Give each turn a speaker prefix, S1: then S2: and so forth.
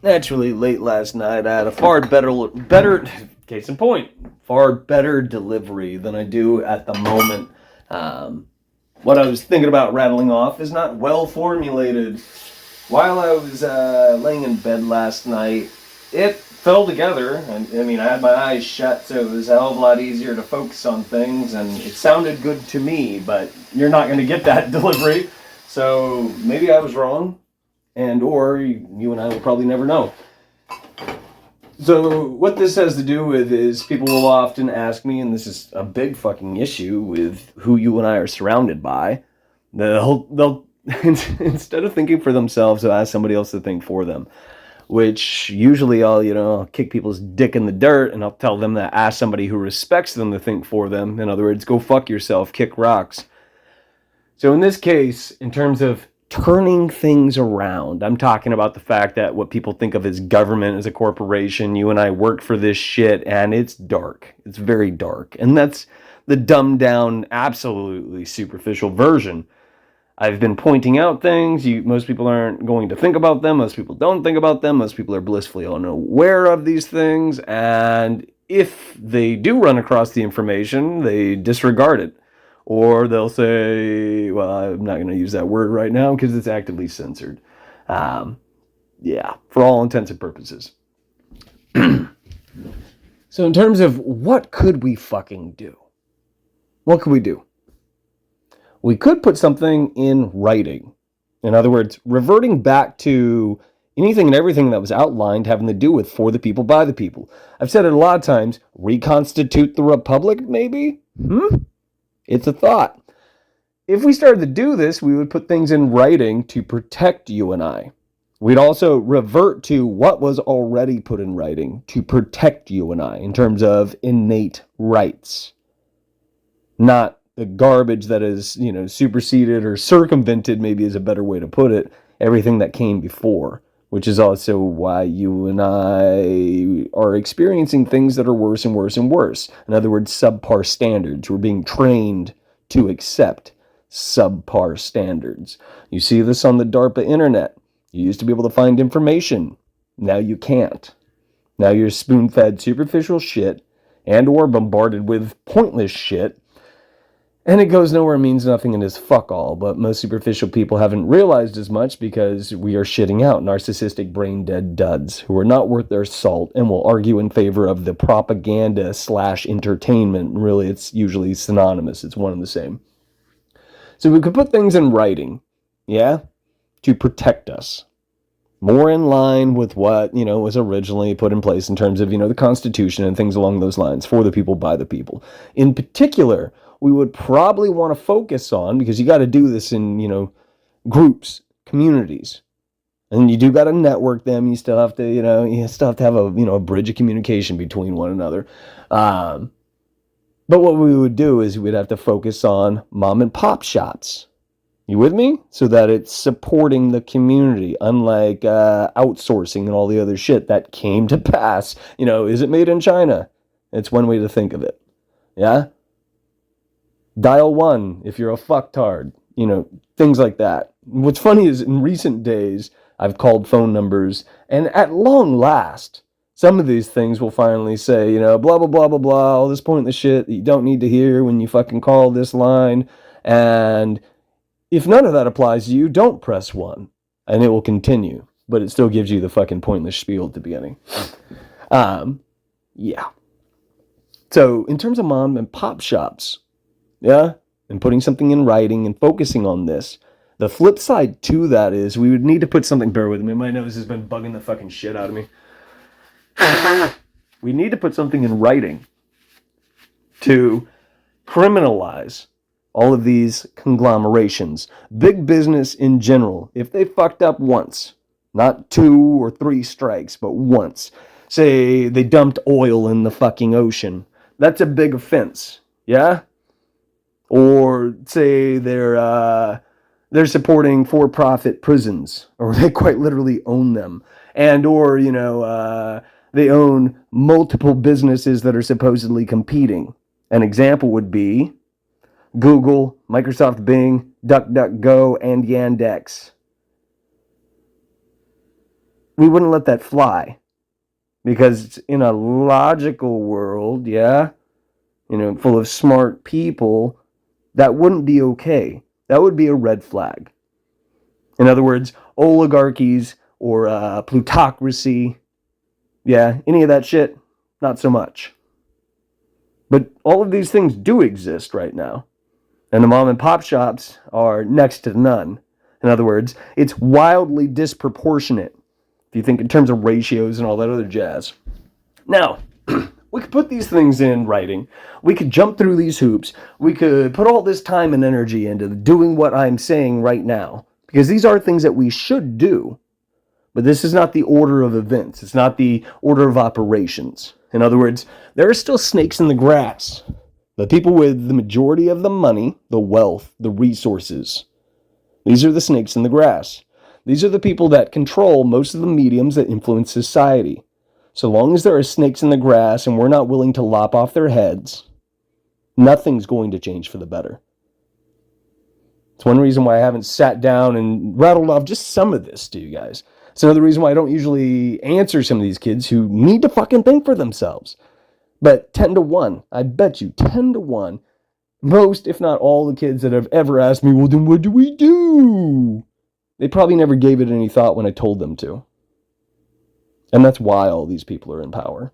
S1: Naturally, late last night, I had a case in point, far better delivery than I do at the moment. Um, what I was thinking about rattling off is not well formulated. While I was laying in bed last night, it fell together. I mean, I had my eyes shut, so it was a hell of a lot easier to focus on things, and it sounded good to me, but you're not going to get that delivery. So maybe I was wrong, and or you and I will probably never know. So what this has to do with is people will often ask me, and this is a big fucking issue with who you and I are surrounded by. They'll instead of thinking for themselves, they'll ask somebody else to think for them. Which usually I'll kick people's dick in the dirt and I'll tell them to ask somebody who respects them to think for them. In other words, go fuck yourself, kick rocks. So in this case, in terms of turning things around, I'm talking about the fact that what people think of as government, as a corporation, you and I work for this shit, and it's dark. It's very dark. And that's the dumbed down, absolutely superficial version. I've been pointing out things. Most people aren't going to think about them. Most people don't think about them. Most people are blissfully unaware of these things. And if they do run across the information, they disregard it. Or they'll say, well, I'm not going to use that word right now because it's actively censored. Yeah, for all intents and purposes. So in terms of what could we fucking do? What could we do? We could put something in writing. In other words, reverting back to anything and everything that was outlined having to do with for the people, by the people. I've said it a lot of times, reconstitute the republic, maybe? It's a thought. If we started to do this, we would put things in writing to protect you and I. We'd also revert to what was already put in writing to protect you and I in terms of innate rights. Not the garbage that is, superseded or circumvented, maybe is a better way to put it, everything that came before, which is also why you and I are experiencing things that are worse and worse and worse. In other words, subpar standards. We're being trained to accept subpar standards. You see this on the DARPA internet. You used to be able to find information. Now you can't. Now you're spoon-fed superficial shit and or bombarded with pointless shit. And it goes nowhere, means nothing, and is fuck all. But most superficial people haven't realized as much because we are shitting out narcissistic brain-dead duds who are not worth their salt and will argue in favor of the propaganda / entertainment. Really, it's usually synonymous. It's one and the same. So we could put things in writing, yeah, to protect us. More in line with what, was originally put in place in terms of, the Constitution and things along those lines, for the people, by the people. In particular, we would probably want to focus on, because you got to do this in, groups, communities. And you do got to network them. You still have to, you still have to have a bridge of communication between one another. But what we would do is we'd have to focus on mom and pop shops. You with me? So that it's supporting the community, unlike outsourcing and all the other shit that came to pass. Is it made in China? It's one way to think of it. Yeah? Dial 1 if you're a fucktard. Things like that. What's funny is in recent days, I've called phone numbers, and at long last, some of these things will finally say, blah, blah, blah, blah, blah, all this pointless shit that you don't need to hear when you fucking call this line. And if none of that applies to you, don't press 1, and it will continue. But it still gives you the fucking pointless spiel at the beginning. Yeah. So, in terms of mom and pop shops, yeah, and putting something in writing and focusing on this, the flip side to that is we would need to put something, bear with me, my nose has been bugging the fucking shit out of me. We need to put something in writing to criminalize all of these conglomerations, big business in general. If they fucked up once, not 2 or 3 strikes, but once, say they dumped oil in the fucking ocean, that's a big offense, yeah? Or say they're supporting for-profit prisons, or they quite literally own them, and or they own multiple businesses that are supposedly competing. An example would be Google, Microsoft Bing, DuckDuckGo, and Yandex. we wouldn't let that fly. Because in a logical world, yeah, full of smart people, that wouldn't be okay. That would be a red flag. In other words, oligarchies or plutocracy, yeah, any of that shit, not so much. But all of these things do exist right now. And the mom and pop shops are next to none. In other words, it's wildly disproportionate if you think in terms of ratios and all that other jazz. Now, we could put these things in writing. We could jump through these hoops. We could put all this time and energy into doing what I'm saying right now. Because these are things that we should do. But this is not the order of events. It's not the order of operations. In other words, there are still snakes in the grass. The people with the majority of the money, the wealth, the resources. These are the snakes in the grass. These are the people that control most of the mediums that influence society. So long as there are snakes in the grass and we're not willing to lop off their heads, nothing's going to change for the better. It's one reason why I haven't sat down and rattled off just some of this to you guys. It's another reason why I don't usually answer some of these kids who need to fucking think for themselves. But 10 to 1, I bet you 10 to 1, most, if not all the kids that have ever asked me, well, then what do we do? They probably never gave it any thought when I told them to. And that's why all these people are in power.